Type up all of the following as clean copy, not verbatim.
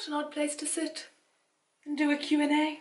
What an odd place to sit and do a Q&A.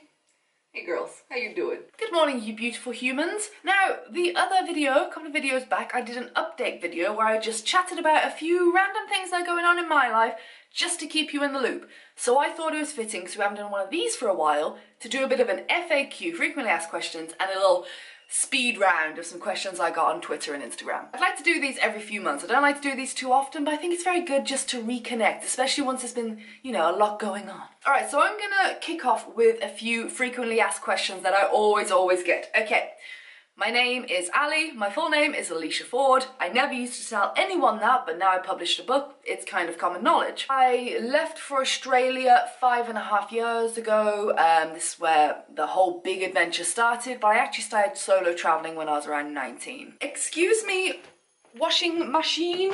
Hey girls, how you doing? Good morning, you beautiful humans. Now, the other video, a couple of videos back, I did an update video where I just chatted about a few random things that are going on in my life just to keep you in the loop. So I thought it was fitting, because we haven't done one of these for a while, to do a bit of an FAQ, frequently asked questions, and a little speed round of some questions I got on Twitter and Instagram. I'd like to do these every few months. I don't like to do these too often, but I think it's very good just to reconnect, especially once there's been, you know, a lot going on. Alright, so I'm gonna kick off with a few frequently asked questions that I always get. Okay, my name is Ali, my full name is Alicia Ford. I never used to tell anyone that, but now I published a book, it's kind of common knowledge. I left for Australia 5.5 years ago. This is where the whole big adventure started, but I actually started solo traveling when I was around 19. Excuse me, washing machine?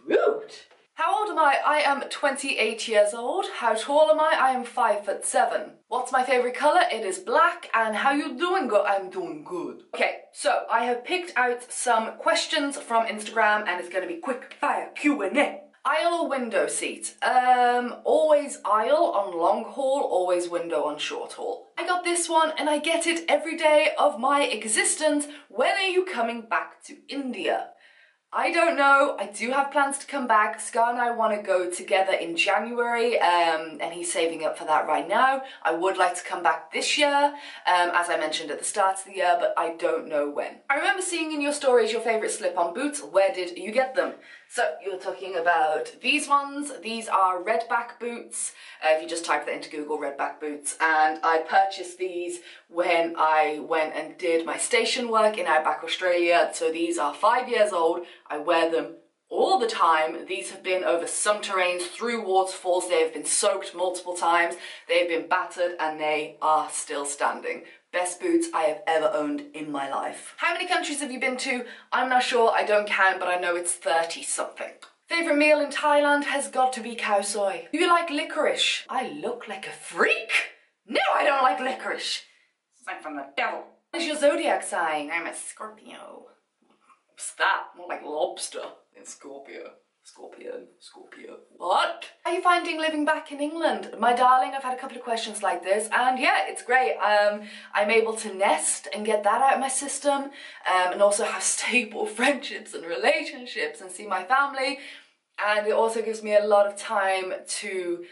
Rude. How old am I? I am 28 years old. How tall am I? I am 5'7". What's my favourite colour? It is black. And how you doing? I'm doing good. Okay, so I have picked out some questions from Instagram and it's going to be quick fire Q&A. Aisle or window seat? Always aisle on long haul, always window on short haul. I got this one and I get it every day of my existence. When are you coming back to India? I don't know. I do have plans to come back. Scar and I want to go together in January, and he's saving up for that right now. I would like to come back this year, as I mentioned at the start of the year, but I don't know when. I remember seeing in your stories your favourite slip-on boots. Where did you get them? So you're talking about these ones. These are redback boots. If you just type that into Google, redback boots. And I purchased these when I went and did my station work in Outback Australia. So these are 5 years old. I wear them all the time. These have been over some terrains, through waterfalls. They have been soaked multiple times. They've been battered and they are still standing. Best boots I have ever owned in my life. How many countries have you been to? I'm not sure, I don't count, but I know it's 30 something. Favourite meal in Thailand has got to be khao soi. Do you like licorice? I look like a freak? No, I don't like licorice. Sign from the devil. What is your zodiac sign? I'm a Scorpio. What's that? More like lobster. It's Scorpio. Scorpio. What? How are you finding living back in England? My darling, I've had a couple of questions like this, and yeah, it's great. I'm able to nest and get that out of my system, and also have stable friendships and relationships and see my family. And it also gives me a lot of time to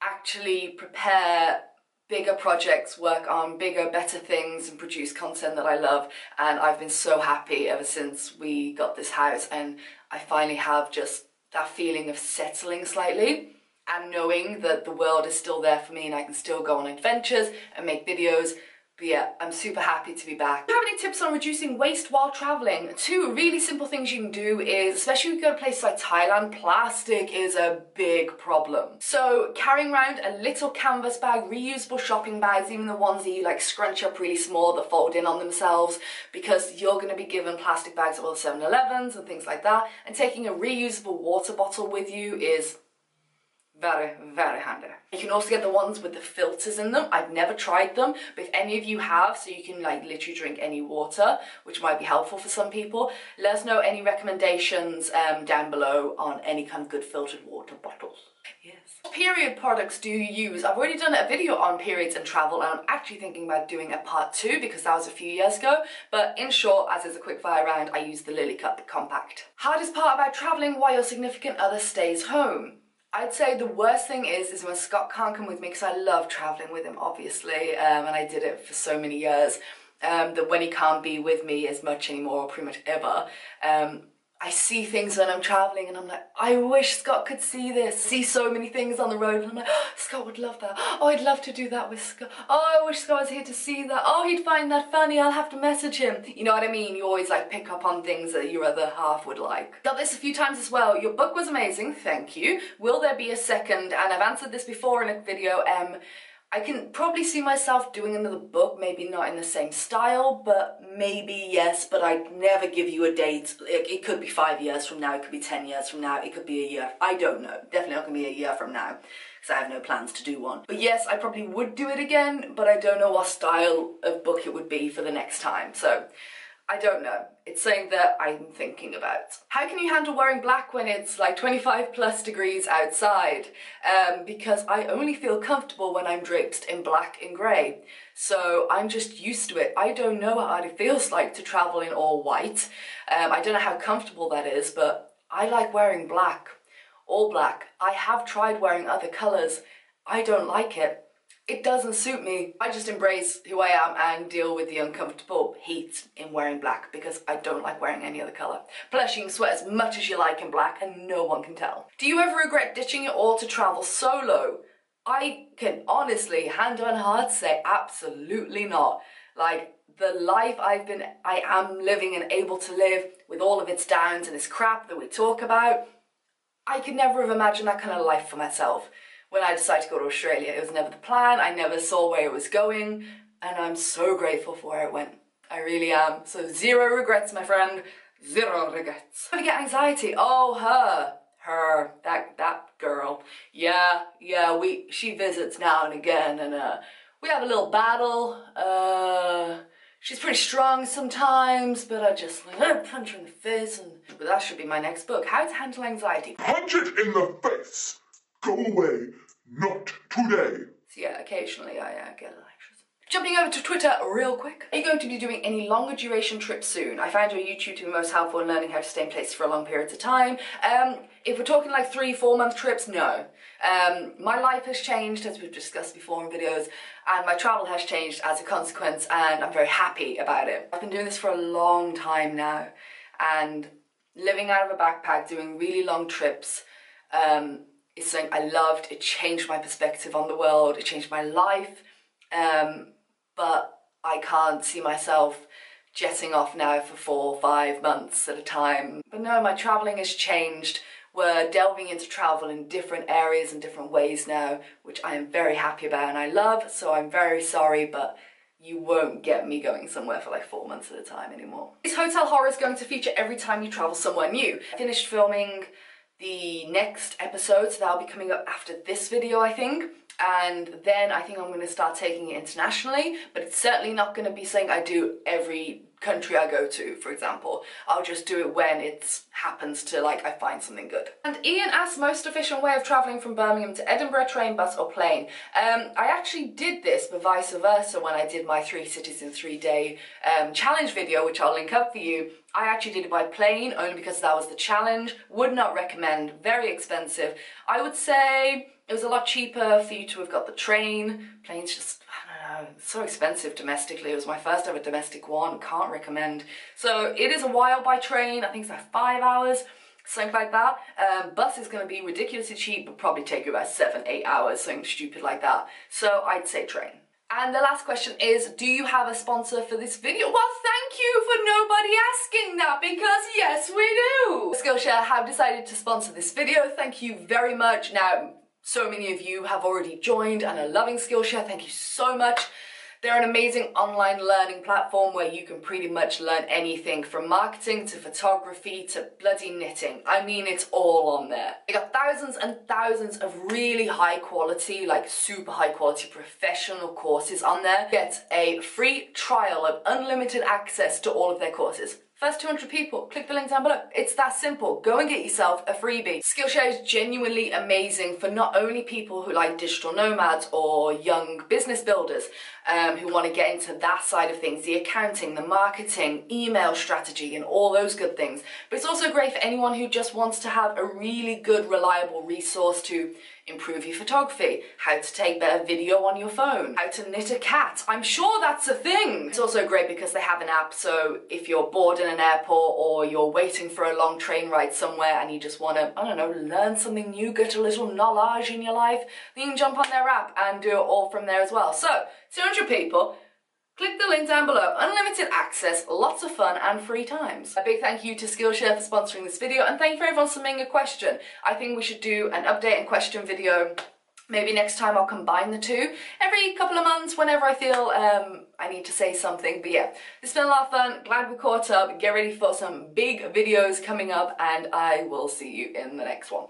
actually prepare bigger projects, work on bigger, better things and produce content that I love. And I've been so happy ever since we got this house, and I finally have just that feeling of settling slightly and knowing that the world is still there for me and I can still go on adventures and make videos. But yeah, I'm super happy to be back. Do you have any tips on reducing waste while traveling? 2 really simple things you can do is, especially if you go to places like Thailand, plastic is a big problem. So carrying around a little canvas bag, reusable shopping bags, even the ones that you like scrunch up really small that fold in on themselves, because you're going to be given plastic bags at all the 7-Elevens and things like that. And taking a reusable water bottle with you is very, very handy. You can also get the ones with the filters in them. I've never tried them, but if any of you have, so you can like literally drink any water, which might be helpful for some people, let us know any recommendations down below on any kind of good filtered water bottles. Yes. What period products do you use? I've already done a video on periods and travel, and I'm actually thinking about doing a part 2 because that was a few years ago. But in short, as is a quick fire round, I use the Lily Cup Compact. Hardest part about traveling while your significant other stays home? I'd say the worst thing is when Scott can't come with me, because I love travelling with him, obviously, and I did it for so many years, that when he can't be with me as much anymore, or pretty much ever, I see things when I'm travelling and I'm like, I wish Scott could see this. I see so many things on the road and I'm like, oh, Scott would love that. Oh, I'd love to do that with Scott. Oh, I wish Scott was here to see that. Oh, he'd find that funny. I'll have to message him. You know what I mean? You always like pick up on things that your other half would like. Got this a few times as well. Your book was amazing. Thank you. Will there be a second? And I've answered this before in a video. I can probably see myself doing another book, maybe not in the same style, but maybe yes, but I'd never give you a date. It could be 5 years from now, it could be 10 years from now, it could be a year. I don't know. Definitely not going to be a year from now, because I have no plans to do one. But yes, I probably would do it again, but I don't know what style of book it would be for the next time. So I don't know. It's something that I'm thinking about. How can you handle wearing black when it's like 25+ degrees outside? Because I only feel comfortable when I'm draped in black and grey. So I'm just used to it. I don't know how it feels like to travel in all white. I don't know how comfortable that is, but I like wearing black. All black. I have tried wearing other colours. I don't like it. It doesn't suit me. I just embrace who I am and deal with the uncomfortable heat in wearing black because I don't like wearing any other colour. Plus you can sweat as much as you like in black and no one can tell. Do you ever regret ditching it all to travel solo? I can honestly, hand on heart, say absolutely not. Like, the life I am living and able to live with all of its downs and its crap that we talk about, I could never have imagined that kind of life for myself. When I decided to go to Australia, it was never the plan. I never saw where it was going, and I'm so grateful for where it went. I really am. So 0 regrets, my friend. 0 regrets. I get anxiety. Oh, her, that girl. Yeah, she visits now and again, and we have a little battle. She's pretty strong sometimes, but I just like punch her in the face, but that should be my next book. How to handle anxiety. Punch it in the face. Go away, not today. So yeah, occasionally I get a little anxious. Jumping over to Twitter real quick. Are you going to be doing any longer duration trips soon? I found your YouTube to be most helpful in learning how to stay in places for long periods of time. If we're talking like 3-4 month trips, no. My life has changed, as we've discussed before in videos, and my travel has changed as a consequence, and I'm very happy about it. I've been doing this for a long time now, and living out of a backpack, doing really long trips, is something I loved. It changed my perspective on the world, it changed my life, but I can't see myself jetting off now for 4 or 5 months at a time. But no, my travelling has changed. We're delving into travel in different areas and different ways now, which I am very happy about and I love, so I'm very sorry, but you won't get me going somewhere for like 4 months at a time anymore. Is hotel horror going to feature every time you travel somewhere new? I finished filming the next episode, so that'll be coming up after this video, I think. And then I think I'm going to start taking it internationally, but it's certainly not going to be something I do every country I go to, for example. I'll just do it when it happens to, like, I find something good. And Ian asked, most efficient way of travelling from Birmingham to Edinburgh, train, bus or plane. I actually did this, but vice versa, when I did my 3 cities in 3 day challenge video, which I'll link up for you. I actually did it by plane, only because that was the challenge. Would not recommend, very expensive. I would say it was a lot cheaper for you to have got the train. Plane's just, I don't know, it's so expensive domestically. It was my first ever domestic one, can't recommend. So it is a while by train, I think it's like 5 hours, something like that. Bus is going to be ridiculously cheap, but probably take you about 7-8 hours, something stupid like that. So I'd say train. And the last question is, do you have a sponsor for this video? Well, thank you for nobody asking that, because yes, we do! Skillshare have decided to sponsor this video. Thank you very much. Now, so many of you have already joined and are loving Skillshare. Thank you so much. They're an amazing online learning platform where you can pretty much learn anything from marketing to photography to bloody knitting. I mean, it's all on there. They got thousands and thousands of really high quality, like super high quality professional courses on there. Get a free trial of unlimited access to all of their courses. First 200 people, click the link down below. It's that simple. Go and get yourself a freebie. Skillshare is genuinely amazing for not only people who like digital nomads or young business builders who want to get into that side of things, the accounting, the marketing, email strategy, and all those good things. But it's also great for anyone who just wants to have a really good, reliable resource to improve your photography, how to take better video on your phone, how to knit a cat. I'm sure that's a thing. It's also great because they have an app, so if you're bored in an airport or you're waiting for a long train ride somewhere and you just want to, I don't know, learn something new, get a little knowledge in your life, then you can jump on their app and do it all from there as well. So, 200 people, click the link down below. Unlimited access, lots of fun and free times. A big thank you to Skillshare for sponsoring this video, and thank you for everyone submitting a question. I think we should do an update and question video. Maybe next time I'll combine the two. Every couple of months, whenever I feel I need to say something. But yeah, it's been a lot of fun. Glad we caught up. Get ready for some big videos coming up, and I will see you in the next one.